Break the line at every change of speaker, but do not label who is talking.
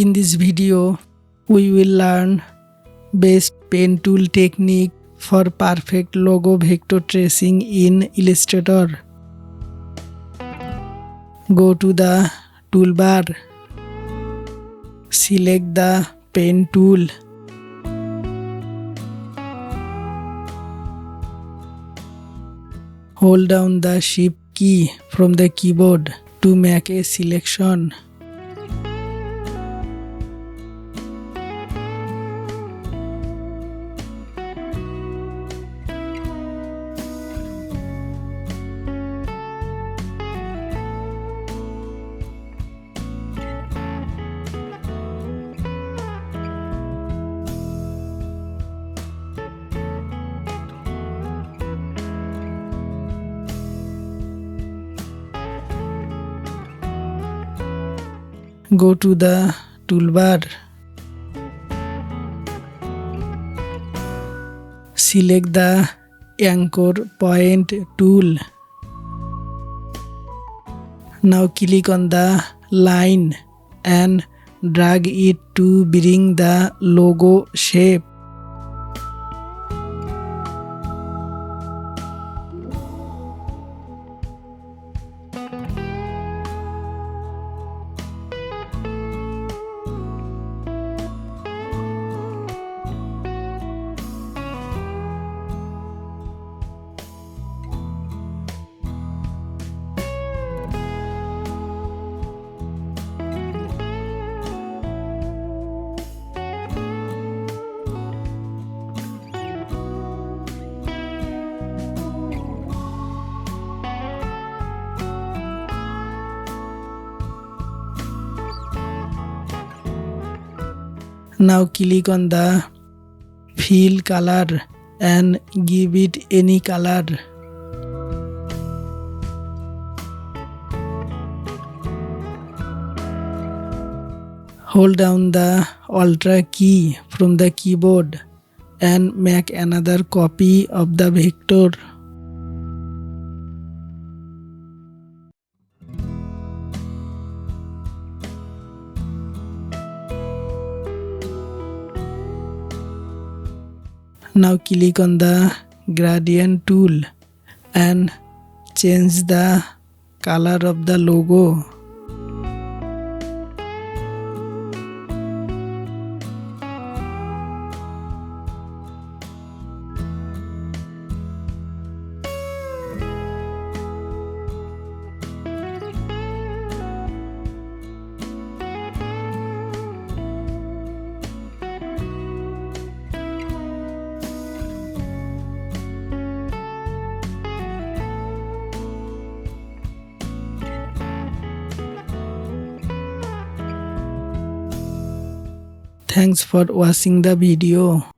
In this video, we will learn best pen tool technique for perfect logo vector tracing in Illustrator. Go to the toolbar, select the pen tool. Hold down the Shift key from the keyboard to make a selection. Go to the toolbar, select the anchor point tool. Now click on the line and drag it to bring the logo shape. Now click on the fill color and give it any color. Hold down the Alt key from the keyboard and make another copy of the vector. Now click on the gradient tool and change the color of the logo. Thanks for watching the video.